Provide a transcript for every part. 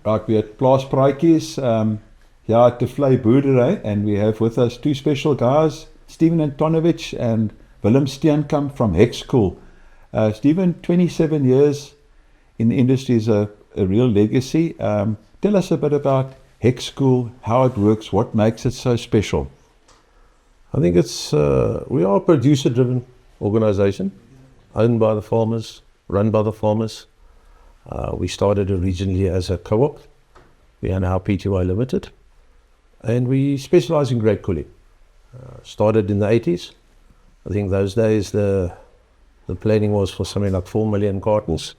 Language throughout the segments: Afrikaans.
Right, we're at Plaas Praatjies here at the Vlei Boerdery, and we have with us two special guys, Stephen Antonovich and Willem Steenkamp from Hex School. Stephen, 27 years in the industry is a real legacy. Tell us a bit about Hex School, how it works, what makes it so special. I think we are a producer-driven organization, owned by the farmers, run by the farmers. We started originally as a co-op. We are now PTY Limited, and we specialize in grape cooling. Started in the 80s. I think those days the planning was for something like 4 million cartons.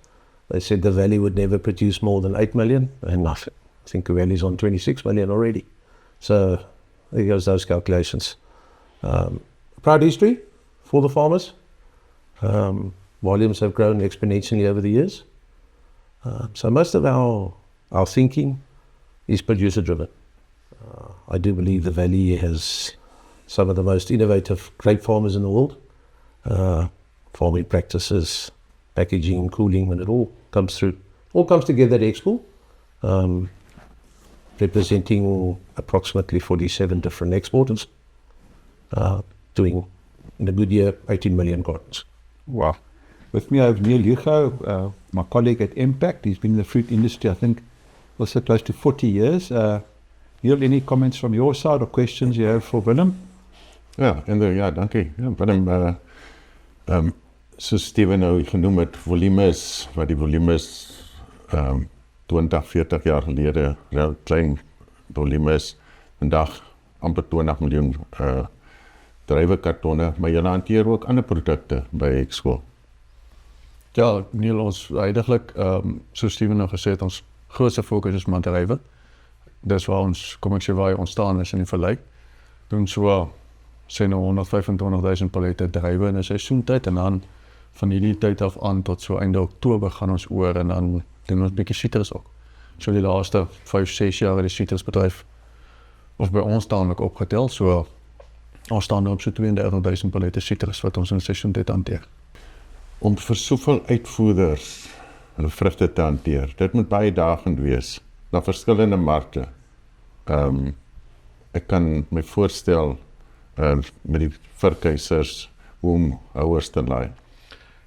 They said the valley would never produce more than 8 million, and I think the valley's on 26 million already. So there goes those calculations. Proud history for the farmers. Volumes have grown exponentially over the years. So most of our thinking is producer driven. I do believe the valley has some of the most innovative grape farmers in the world. Farming practices, packaging, cooling, and it all comes together at Expo, representing approximately 47 different exporters, doing in a good year 18 million cartons. Wow. With me I have Neil Hugo, my colleague at Impact. He's been in the fruit industry, I think, also close to 40 years. Neil, any comments from your side or questions you have for Willem? Ja, dankie. Ja, Willem, soos Steven nou genoem het, wat die volume is 20, 40 jaar gelede, heel klein volume is, vandag amper 20 miljoen druiwekartonne, maar julle hanteer ook ander produkte by Exco. Ja, Neil, ons huidiglik, soos Steven nou gesê het, ons grootste fokus is maar druiwe. Dis waar ons, kom ek sê, waar ontstaan is in die Vlei. Doen so, sê nou 125.000 pallette druiwe in 'n seisoentyd, en dan van hierdie tyd af aan tot so einde Oktober gaan ons oor, en dan doen ons 'n bietjie citrus ook. So die laaste 5-6 jaar het die citrusbedryf, of by ons taamlik opgetel, so ons staan nou op so 32.000 pallette citrus wat ons in 'n seisoentyd hanteer. Om vir soveel uitvoerders hulle vrugte te hanteer, dit moet baie uitdagend wees, na verskillende markte. Ek kan my voorstel met die verkeisers hoe om houers te laai.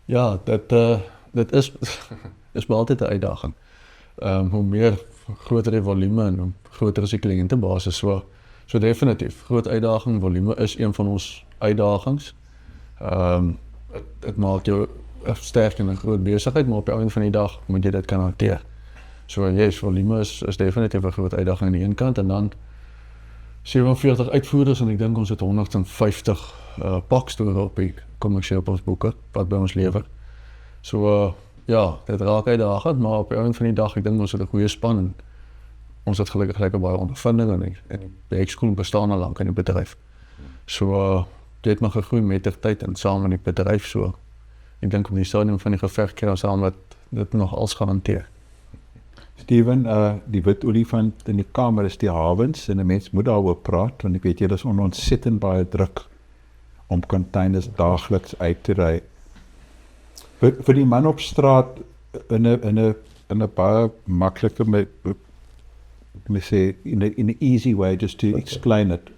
Ja, dit is maar altyd 'n uitdaging. Hoe meer groter die volume en hoe groter is die kliëntebasis, so definitief, groot uitdaging, volume is een van ons uitdagings. Het maak jou sterk in 'n groot besigheid, maar op die einde van die dag moet jy dit kan hanteer. So yes, volume is definitief 'n groot uitdaging aan die een kant, en dan 47 uitvoerders, en ek dink ons het 150 pakstore op die kommersieel op ons boeke, wat by ons lewer. So ja, dit raak uitdagend, maar op die einde van die dag, ek dink ons het 'n goeie span, en ons het gelukkig lekker baie ondervinding, en die Hex School bestaan al lank in die bedryf. So dit het maar gegroei met die tyd en saam met die bedryf, so ek dink op die stadium van die geveg kan ons saam dit nog als gaan hanteer. Steven, die wit olifant in die kamer is die havens, en 'n mens moet daaroor praat, want ek weet jy is onder ontsettend baie druk om containers daagliks uit te ry. Vir die man op straat in 'n baie maklike, in a easy way, just to explain it.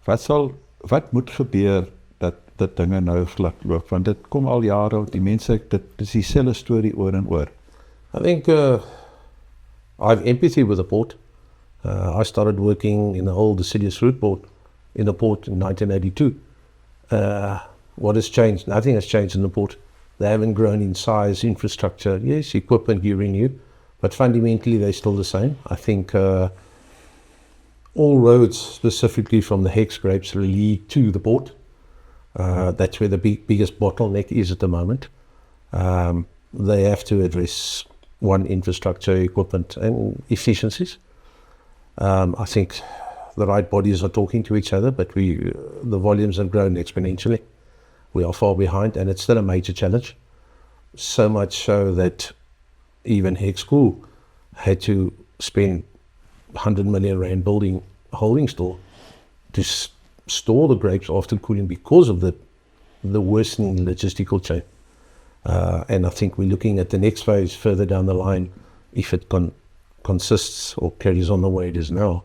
Wat moet gebeur dat dinge nou glad loop? Want dit kom al jare, die mense, dit is dieselfde storie oor en oor. I think I have empathy with the port. I started working in the old Deciduous Fruit Board in the port in 1982. What has changed? Nothing has changed in the port. They haven't grown in size, infrastructure. Yes, equipment you renew, but fundamentally they're still the same. I think all roads, specifically from the Hex grapes, lead to the port. That's where the biggest bottleneck is at the moment. They have to address one, infrastructure, equipment, and efficiencies. I think the right bodies are talking to each other, but the volumes have grown exponentially. We are far behind, and it's still a major challenge. So much so that even Hex School had to spend 100 million rand building a holding store to store the grapes after cooling because of the worsening logistical chain. And I think we're looking at the next phase further down the line, if it consists or carries on the way it is now,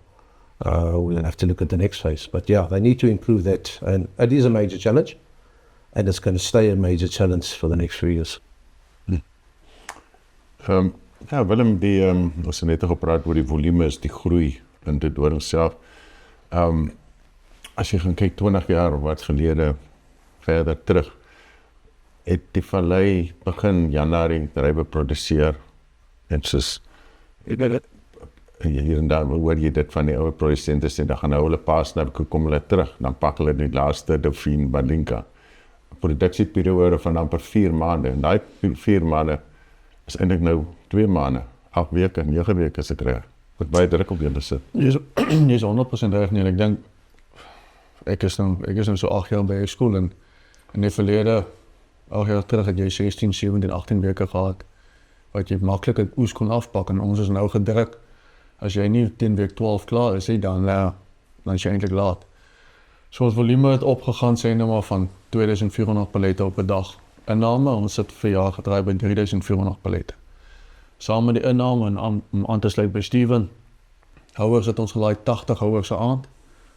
we'll have to look at the next phase. But yeah, they need to improve that, and it is a major challenge, and it's going to stay a major challenge for the next few years. Ja, Willem, ons het net gepraat oor die volumes, die groei in die dorings self. As jy gaan kyk 20 jaar wat gelede verder terug, het die vallei begin Januarie druiwe produseer en soos hier en daar hoor jy dit van die oude produsente sê, dan gaan nou hulle paasnap, kom hulle terug, dan pak hulle die laaste Dauphine Balinka. Produksieperiode van amper 4 maande, en die 4 maande is eintlik nou 2 maande, 8 weke, 9 weke is ek reg. Wat baie druk op julle sit. Jy is 100% reg nie, en ek dink, ek is nou so 8 jaar by skool, en in die verlede, 8 jaar terug het jy 16, 17, 18 weke gehad, wat jy maklik 'n oes kon afpak, en ons is nou gedruk, as jy nie 10 week 12 klaar is, dan is jy eintlik laat. So ons volume het opgegaan, sê nou maar van 2400 pallette op 'n dag. Inname, ons sit vir jaar gedraai by 3400 pallette. Saam met die inname en aan te sluit by Steven, houers het ons gelaai 80 houers 'n aand.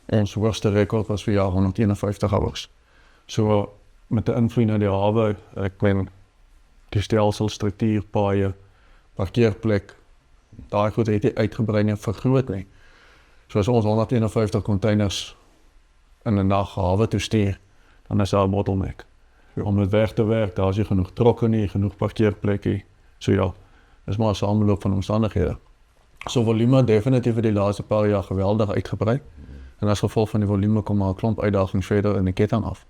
Ons hoogste rekord was vir jaar 151 houers. So met 'n invloed na die hawe, ek meen die stelsel, struktuur, paaie, parkeerplek, daai goed het nie uitgebrei en vergroot nie. So as ons 151 containers in 'n nag hawe toe stuur, dan is daar 'n bottleneck. Om dit weg te werk, daar is nie genoeg trokke nie, genoeg parkeerplekke. So ja, dis maar 'n sameloop van omstandighede. So volume definitief vir die laaste paar jaar geweldig uitgebrei. En as gevolg van die volume kom maar 'n klomp uitdagings verder in die ketting af.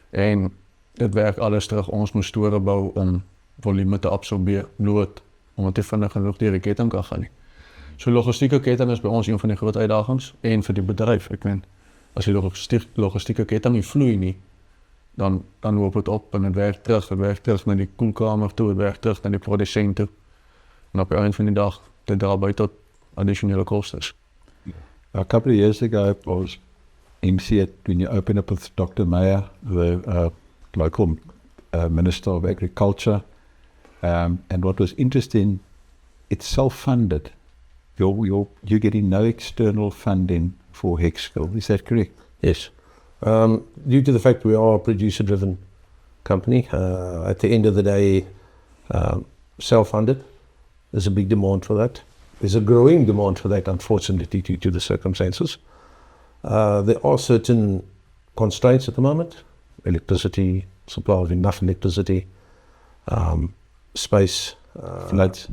En dit werk alles terug, ons moet store bou om volume te absorbeer, nood, omdat dit vinnig genoeg deur die ketting kan gaan nie. So logistieke ketting is by ons een van die groot uitdagings, en vir die bedryf, ek meen, as die logistieke ketting nie vloei nie, dan loop het op en het werkt terug naar die koelkamer toe, het werkt terug naar die producent toe. En op het eind van die dag, dit draait bij tot additionele kosten. A couple of years ago, I was MC at when you open up with Dr. Meyer, the local Minister of Agriculture. And what was interesting, it's self-funded. You're getting no external funding for Hexco. Is that correct? Yes. Due to the fact we are a producer-driven company, at the end of the day, self-funded. There's a big demand for that. There's a growing demand for that, unfortunately, due to the circumstances. There are certain constraints at the moment: electricity, supply of enough electricity, space, Floods.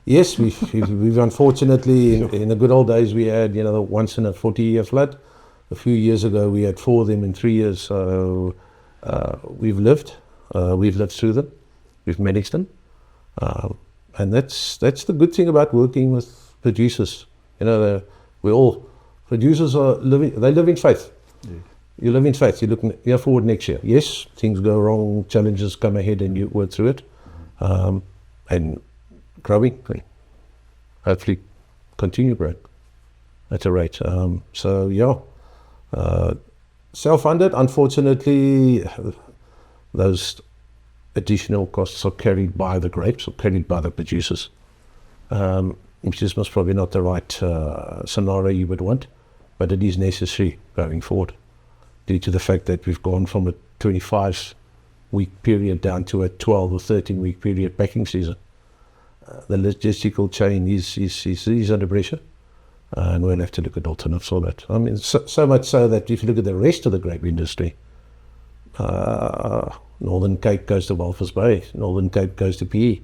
Yes, we've unfortunately, in the good old days, we had, the once in a 40-year flood. A few years ago, we had 4 of them in 3 years. So we've lived through them. We've managed them, and that's the good thing about working with producers. Producers they live in faith. Yeah. You live in faith. You're forward next year. Yes, things go wrong, challenges come ahead, and you work through it, and growing. Hopefully, continue growing at a rate. So yeah. Self-funded, unfortunately, those additional costs are carried by the grapes or carried by the producers, which is most probably not the right scenario you would want, but it is necessary going forward due to the fact that we've gone from a 25-week period down to a 12 or 13-week period packing season. The logistical chain is under pressure. And we'll have to look at alternatives for that. I mean, so much so that if you look at the rest of the grape industry, Northern Cape goes to Walvis Bay, Northern Cape goes to PE.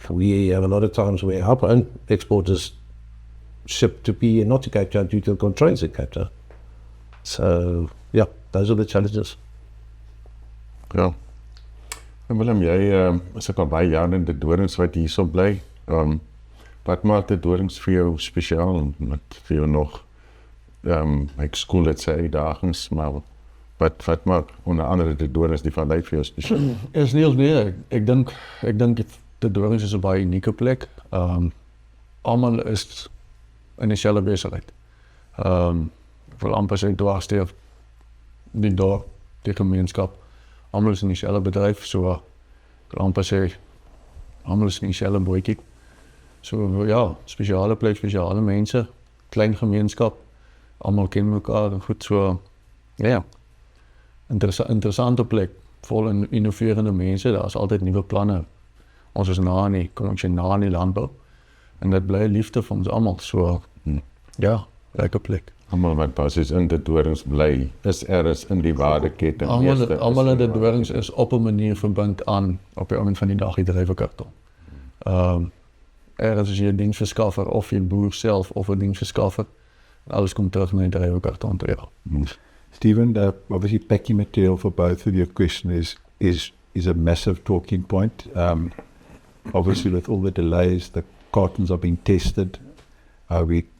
We have a lot of times where our own exporters ship to PE and not to Cape Town due to the constraints in Cape Town. So, yeah, those are the challenges. Ja. En Willem, jy is ook al baie jaar in die dorings wat hier so bly. Wat maak die dorings vir jou spesiaal en wat vir jou nog, ek skool het sy uitdagings, maar wat maak onder andere die dorings die vallei vir jou spesiaal? Is nee, ek dink die dorings is 'n baie unieke plek. Almal is in dieselfde besigheid. Ek wil amper sê dwarsteer die dorp, die gemeenskap, almal is in dieselfde bedryf, so ek wil amper sê almal is in dieselfde bootjie. So ja, spesiale plek, spesiale mense, klein gemeenskap, almal ken mekaar en goed so. Ja. Interessante plek, vol innoverende mense, daar is altyd nuwe planne. Ons is na in die landbou en dit bly 'n liefde vir ons almal. So ja, lekker plek. Almal wat basies in die dorings bly, is ergens in die waardeketting. Almal in die dorings is op 'n manier verbind aan op die oomblik van die dag die druiwekarton. Ergens is jy 'n diensverskaffer of jy boer self of 'n diensverskaffer. Alles kom terug na die druiwekarton toe. Ja. Stephen, obviously packing material for both of your question is a massive talking point. Obviously with all the delays, the cartons are being tested.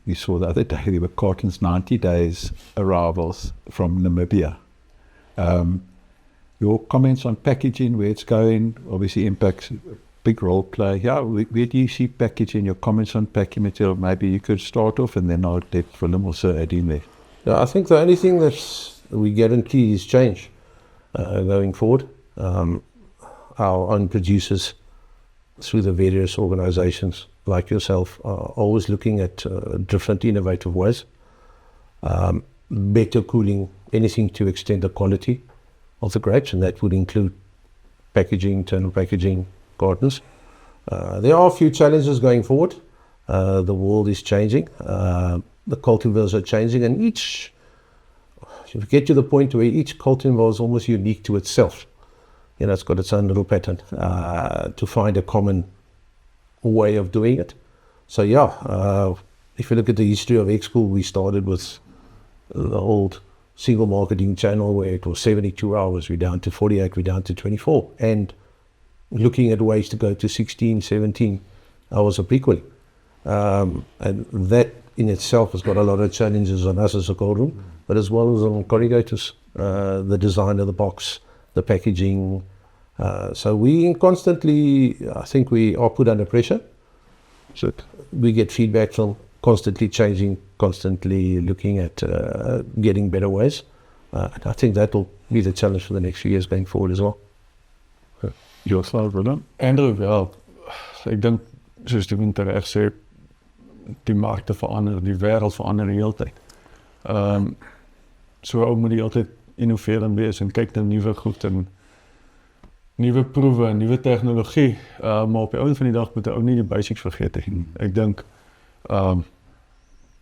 We saw the other day there were cartons 90 days arrivals from Namibia. Your comments on packaging, where it's going, obviously impacts a big role play. Yeah, where do you see packaging, your comments on packing material? Maybe you could start off and then I'll let Willem also add in there. Yeah, I think the only thing that we guarantee is change going forward. Our own producers, through the various organizations like yourself, are always looking at different innovative ways. Better cooling, anything to extend the quality of the grapes, and that would include packaging, internal packaging, cartons. There are a few challenges going forward. The world is changing. The cultivars are changing, and you get to the point where each cultivar is almost unique to itself. You know, it's got its own little pattern, to find a common way of doing it. So yeah, if you look at the history of X-Cool, we started with the old single marketing channel where it was 72 hours, we're down to 48, we're down to 24, and looking at ways to go to 16, 17 hours of pre-cooling. And that in itself has got a lot of challenges on us as a cold room, but as well as on corrugators, the design of the box, the packaging. So we constantly, I think we are put under pressure. So we get feedback from constantly changing, constantly looking at getting better ways. And I think that will be the challenge for the next few years going forward as well. Yourself, Willem? Andrew, ja, ek dink soos die winter reg sê, die markte verander, die wêreld verander die hele tyd. So ou moet jy altyd innoverend wees en kyk na nuwe goed en nuwe proewe en nuwe tegnologie, maar op die einde van die dag moet jy ook nie die basics vergeet nie. Ek dink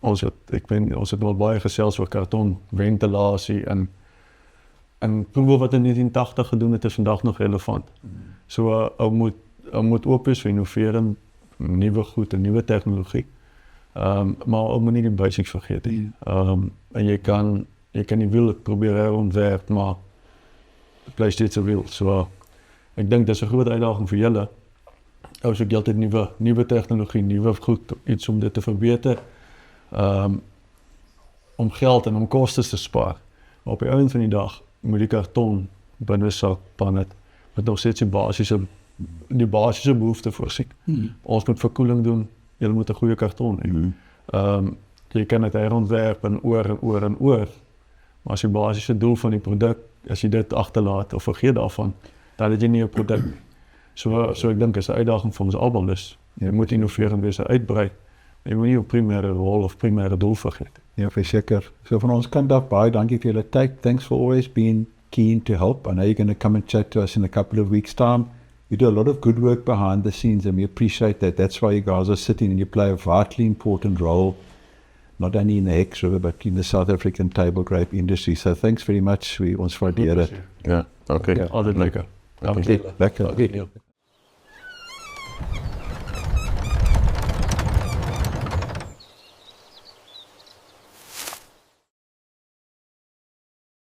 ons het wel baie gesels oor karton, ventilasie en proewe wat in 1980 gedoen het is vandag nog relevant. So ou moet oop wees vir innoverend, nuwe goed en nuwe tegnologie. Maar ou moet nie die basics vergeet nie. En jy kan die wiel probeer herontwerp, maar het bly steeds 'n wiel. So ek dink dis 'n groot uitdaging vir julle. Ou soek altyd nuwe tegnologie, nuwe goed, iets om dit te verbeter. Om geld en om kostes te spaar. Maar op die einde van die dag moet die karton binne sak pannet met nog steeds die basiese behoefte voorsien. Ons moet verkoeling doen, jy moet 'n goeie karton hê. Jy kan dit herontwerp en oor, maar as die basiese doel van die produk, as jy dit agterlaat of vergeet daarvan, dan het jy nie 'n produk. So ek dink is 'n uitdaging vir ons almal dus. Jy moet innoverend wees, uitbrei. Jy moet nie jou primêre rol of primêre doel vergeet. Ja, verseker. So van ons kant af, baie dankie vir julle tyd. Thanks for always being keen to help. I know you're going to come and chat to us in a couple of weeks' time. You do a lot of good work behind the scenes and we appreciate that. That's why you guys are sitting and you play a vitally important role, not only in the Hex River, but in the South African table grape industry. So thanks very much. Ons waardeer dit. Ja, okay. Altyd lekker. Okay. Lekker. Okay.